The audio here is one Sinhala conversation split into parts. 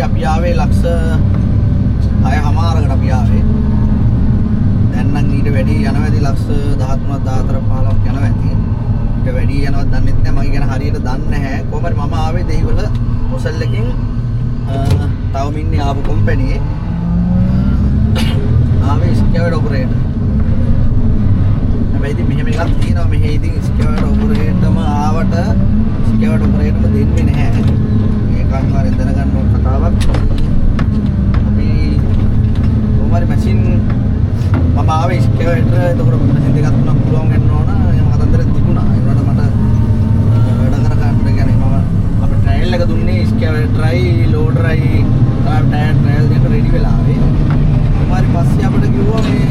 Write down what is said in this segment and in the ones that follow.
අපි ආවේ ලක්ෂ 6:00කට අපි ආවේ. දැන් නම් ඊට වැඩි යනවා ඇති ලක්ෂ 13ක් 14 15ක් යනවා ඇති. ඊට වැඩි යනවත් දන්නෙත් නැහැ. මගේ ගැන හරියට දන්නේ නැහැ. කොහොමද මම ආවේ දෙහිවල හොසල් එකකින් තවම ඉන්නේ ආපු කම්පැනියේ. ආවේ ස්කැවර් ඔපරේටර්. හැබැයි ඉතින් මෙහෙම එකක් තියෙනවා. මෙහි ඉතින් ස්කැවර් ඔපරේටර්ම ආවට ස්කැවර් ඔපරේටර්ම දෙන්නේ නැහැ. මේක අනිවාර්යෙන් දැනගන්න ඕන කතාවක්. අපි කොහොමද මැෂින් මම ආවේ ස්කැවර් එතකොට මැෂින් දෙකක් තුනක් පුළුවන් වෙන්න ඕන. එහෙම කතන්දරයක් තිබුණා. ඒ වුණාට මට වැඩ කර ගන්න කියන්නේ මම අපේ ට්‍රයල් එක දුන්නේ ස්කැවර් ට්‍රයි ලෝඩරයි ටයර් ට්‍රයල් දෙක රෙඩි වෙලා ආවේ. ඊට පස්සේ අපිට කිව්වා මේ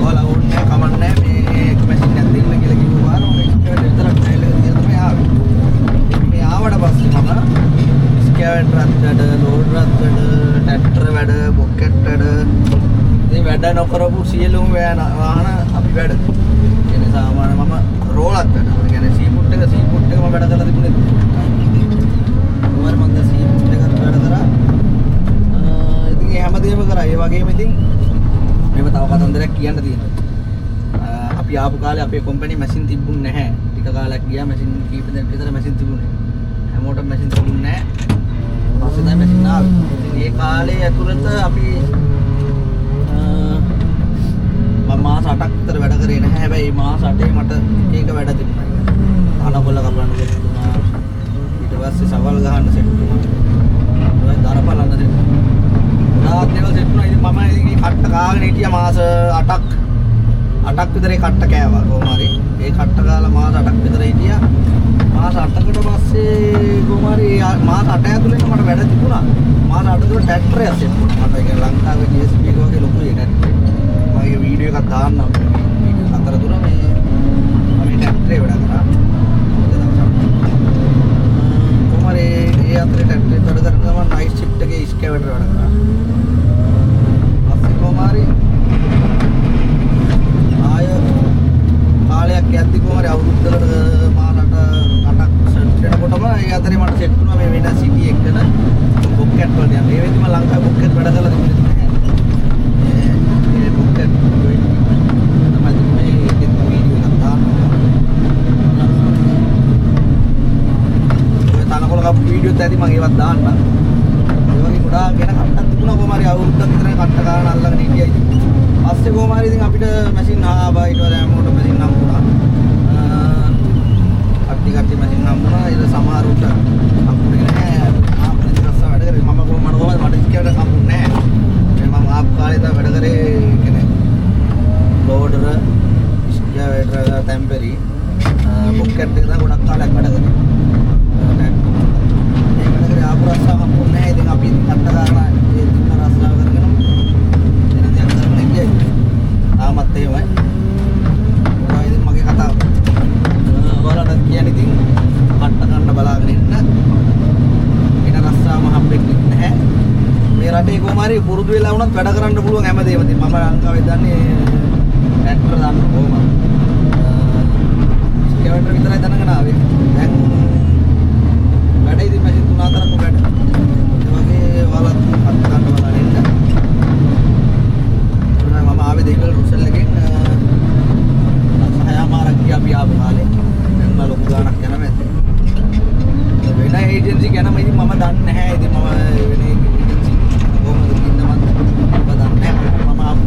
ඔයාලා ඕනේ කමන්නේ මේ එක මැෂින් එකක් දෙන්න කියලා කිව්වා. මේ ස්කැවර් විතර ට්‍රයල් එක දිහා තමයි ආවේ. මේ ආවට පස්සේ මම ස්කැවර් ට්‍රැක්ටර් ලෝඩර් වැඩ ට්‍රැක්ටර් වැඩ බොකට් වැඩ මේ වැඩ නොකරපු සියලුම වාහන අපි වැඩ. ඒ නිසා සාමාන්‍ය මම රෝලත් වැඩ. ඒ කියන්නේ සීපුට් එක මම වැඩ කරලා තිබුණේ. කොහොමද මම සීපුට් එකත් වැඩ කරා. ඉතින් ඒ හැමදේම කරා. ඒ වගේම ඉතින් මේව තව කතන්දරයක් කියන්න තියෙනවා. අපි ආපු කාලේ අපේ කම්පැනි මැෂින් තිබුණ නැහැ. ටික කාලයක් ගියා මැෂින් කීප දෙනෙක් විතර මැෂින් තිබුණේ. හැමෝටම මැෂින් තිබුණ නැහැ. පස්සේ තමයි මැෂින් ආවේ. ඉතින් ඒ කාලේ ඇතුළත අපි මම මාස 8ක් විතර වැඩ කරේ නැහැ. හැබැයි මාස 8 මට එක වැඩ තිබුණා. අනකොල්ල කපන්න තිබුණා. ඊට පස්සේ සවල් ගහන්න සෙට් වුණා. ඊට දර බලන්න සෙට් වුණා. ගොඩාක් දේවල් සෙට් වුණා. ඉතින් මම ඉතින් කට්ට කාගෙන හිටියා මාස 8ක් විතර ඒ කට්ට කෑවා කොහොම හරි. ඒ කට්ට කාලා මාස 8ක් විතර හිටියා. මාස 8කට පස්සේ කොහොම හරි මාස 8 ඇතුළේ මට වැඩ තිබුණා. මාස 8 තුළ ට්‍රැක්ටරයක් සෙට් වුණා. මට ඒක ලංකාවේ DSP එක වගේ ලොකු එකක්. මගේ වීඩියෝ එකක් දාන්නම්. වීඩියෝ අතරතුර මේ මම ට්‍රැක්ටරේ වැඩ කරා. කොහොම හරි ඒ අතරේ ට්‍රැක්ටරේ වැඩ කරන ගමන් නයිට් ෂිෆ්ට් එකේ ස්කැවර් වැඩ කරා. අපේ කොහොම හරි කාලයක් යද්දි කොහොම හරි අවුරුද්දකට මාස 8ක් සෙට් වෙනකොටම ඒ අතරේ මට සෙට් වුණා මේ වෙන සිටි එකකට බොක්කට් වලට යන්න. ඒ වෙද්දි මම ලංකාවේ බොක්කට් වැඩ කරලා තිබුණේ නැහැ. ඒ බොක්කට් තමයි මේ වීඩියෝ එකක් දානවා. ඔය තනකොළ කපු වීඩියෝත් ඇති මම ඒවත් දාන්නම්. ඒ වගේ ගොඩාක් ගැන කට්ටක් තිබුණා කොහොම හරි අවුරුද්දක් විතර කට්ට ගන්න අල්ලගෙන හිටියයි. පස්සේ කොහොම හරි ඉතින් අපිට මැෂින් ආවා. ඊට පස්සේ හැමෝටම මැෂින් නම් වුණා. කට්ටි මැෂින් නම් වුණා. ඊට සමහරුන්ට සම්පූර්ණ නැහැ. ආපිට රස්ස වැඩ කරේ මම කොහොමද මට ඉස්කේට සම්පූර්ණ නැහැ. මම ආපු කාලේ තමයි වැඩ කරේ කියන්නේ ලෝඩර් ස්කැවර් ටෙම්පරි බොක්කට් එක තමයි ගොඩක් කාලයක් වැඩ කරේ. ඒ වැඩ කරේ ආපු රස්ස සම්පූර්ණ නැහැ. ඉතින් අපි කට්ට ගන්නවා. ඒ තිබ්බ රස්සාව කරගෙන ආමත් එහෙමයි. ඔය මගේ කතාව. ඔයාලට කියන්නේ ඉතින් කට්ට ගන්න බලාගෙන ඉන්න. ඊට රස්සාවම හම්බෙන්නේ නැහැ. මේ රටේ කොහොම හරි පුරුදු වෙලා වුණත් වැඩ කරන්න පුළුවන් හැමදේම. ඉතින් මම ලංකාවේ දන්නේ ට්‍රැක්ටර් දාන්න කොහොමද? ස්කැවර් විතරයි දැනගෙන ආවේ. දැන් වැඩ ඉතින් මැෂින් 3-4ක් වැඩ. ඒ වගේ ඔයාලත් කට්ට ගන්න බලාගෙන ඉන්න. මම ආවේ දෙහිවල රුසල් එකෙන් 6:00ක් ගියා අපි ආපු කාලේ. දැන් ලොකු ගාණක් යනවා ඇත්ත. වෙන ඒජන්සි ගැන ඉතින් මම දන්නේ නැහැ. ඉතින් මම වෙන ඒජන්සි කොහොමද කින්නවත් මම දන්නේ නැහැ. මම ආපු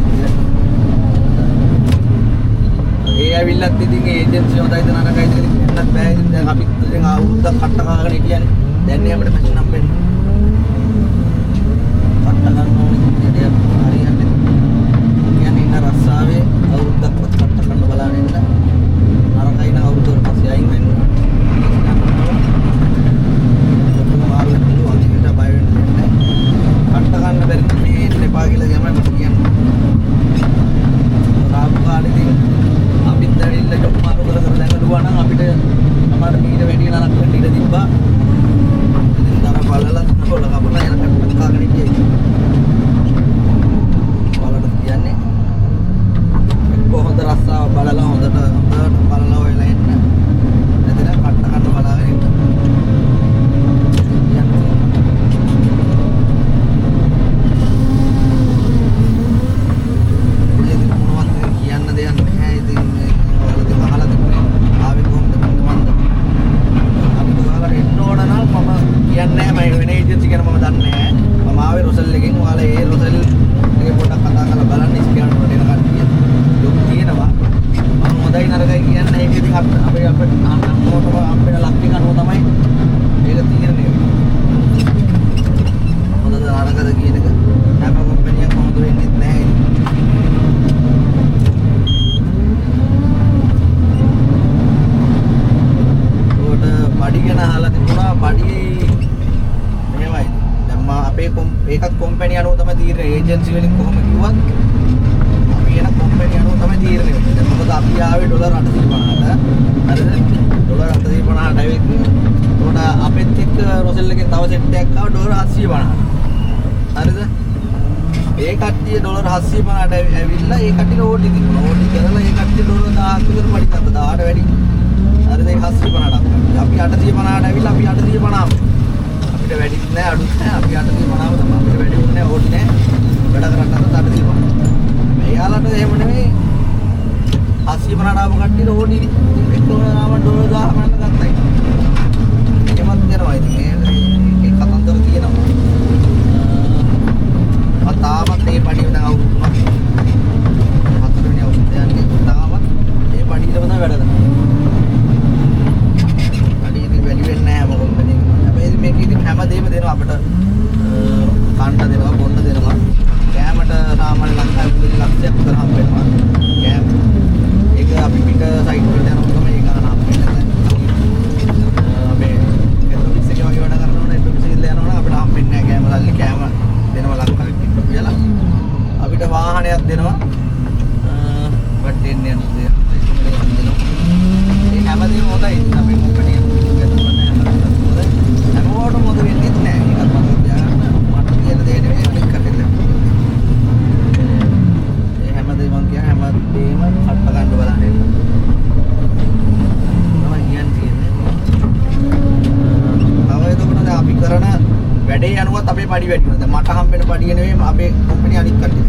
ඒ ඇවිල්ලත් ඉතින් ඒජන්සි හොඳයිද නරකයිද කියලා කියන්නත් බෑ. ඉතින් දැන් අපි දැන් අවුරුද්දක් කට්ට කාගෙන හිටියනේ. දැන් නේ අපිට මැෂින් හම්බෙන්නේ. කට්ට ගන්න ඕනේ දෙයක් හරියන්නේ. කියන්නේ ඉන්න රස්සාවේ අවුරුද්දක් කට්ට කරන්න බලාගෙන ඉන්න. නරකයි නම් අවුරුද්දකට පස්සේ අයින් වෙන්න. කට්ට ගන්න බැරි මේ එපා කියලා තමයි මට කියන්නේ. රාපු කාලේදී අපිත් ඇවිල්ලා ජොබ් මාරු කර දැඟලුවා නම් අපිට අපාර මීට වැඩි නරක වෙන්න ඉඩ තිබ්බා. ඉතින් දර බලලා කොල කපලා යන කට්ට කාගෙන ඉන්නේ. ඔයාලට කියන්නේ කොහොමද රස්සාව බලලා හොඳට බලලා ඔයලා එන්න. දන්නේ නැහැ. මම ආවේ රොසල් එකෙන්. ඔයාලා ඒ රොසල් එකේ පොඩ්ඩක් කතා කරලා බලන්න ස්කෑනර් වලට එන කට්ටිය. ලොකු තියෙනවා. මම හොඳයි නරකයි කියන්නේ ඒක ඉතින් අපිට අන්නෝටම අපේ ලක්ෂණ අනුව තමයි ඒක තීරණය වෙන්නේ. හොඳද නරකද කියන එක හැම කම්පැනියක්ම හොඳ වෙන්නේ නැහැ. බඩි ගැන අහලා තිබුණා. බඩි මෙහෙමයි. දැන් මම අපේ ඒකත් කම්පැනි අනුව තමයි තීරණය. ඒජන්සි වලින් කොහොම කිව්වත් අපි එන කම්පැනි අනුව තමයි තීරණය වෙන්නේ. දැන් මොකද අපි ආවේ ඩොලර් 850ට. හරිද? ඩොලර් 850ට ඇවිත් උඩ අපෙත් එක්ක රොසෙල් එකෙන් තව සෙට් එකක් ආව ඩොලර් 750ට. හරිද? ඒ කට්ටිය ඩොලර් 750ට ඇවිල්ලා ඒ කට්ටියට ඕටි තිබුණා. ඕටි කරලා ඒ කට්ටිය ඩොලර් 1000ක් විතර පඩි ගත්තා. 1000ට වැඩි. හරිද? ඒක 750ට. අපි 850ට ඇවිල්ලා අපි 850ම. අපිට වැඩිත් නෑ අඩුත් නෑ. අපි 850ම තමයි. අපිට වැඩි වුණ නෑ ඕටි නෑ. වැඩ කරන්නත් 850. මෙයාලට එහෙම නෙමෙයි. 850ට ආපු කට්ටියට ඕටි එක්කම ඩොලර් 1000 ගන්න ගත්තයි. ඒකමත් දෙනවා. ඉතින් ඒ කතන්දර තියෙනවා. තාමත් ඒ පඩිය දැන් අවුරුද්දක් 4 වෙනි අවුරුද්ද යන්නේ. තාමත් ඒ පඩියටම තමයි වැඩ කරන්නේ. පඩිය ඉතින් වැඩි වෙන්නේ නැහැ මොකද කම්පැනි එක. හැබැයි මේක ඉතින් හැමදේම දෙනවා අපිට. කන්න දෙනවා, බොන්න දෙනවා. කෑමට සාමාන්‍ය ලංකාවේ මුදල් ලක්ෂයක් විතර හම්බ වෙනවා. කෑම ඒක අපි පිට සයිට් වලට යනකොට තමයි ඒක ගන්න හම්බ වෙන්නේ. අපේ එතොලිස් එකේ වගේ වැඩ කරනකොට එතොලිස් එකේ යනකොට අපිට හම්බ වෙන්නේ නැහැ කෑම සල්ලි. කෑම දෙනවා ලංකාවේ කියලා අපිට වාහනයක් දෙනවා. වටෙන්නේ යන්නේ ඒ හැමදේම හොඳයි. අපි කම්පැනි එකක් හැමෝටම හොඳ වෙන්නේ නැහැ. ඒකත් මම තියාගන්න මට කියන දේ නෙවෙයි අනිත් කටට. ඒ හැමදේම මම කියන හැමදේම කට්ට ගන්න බලන්නේ. තමයි කියන්නේ. තව එතකොට දැන් අපි කරන වැඩේ යනුවත් අපේ පඩි වැඩි වෙනවා. දැන් මට හම්බෙන පඩිය නෙවෙයි අපේ කම්පැනි අනිත් කට්ටිය.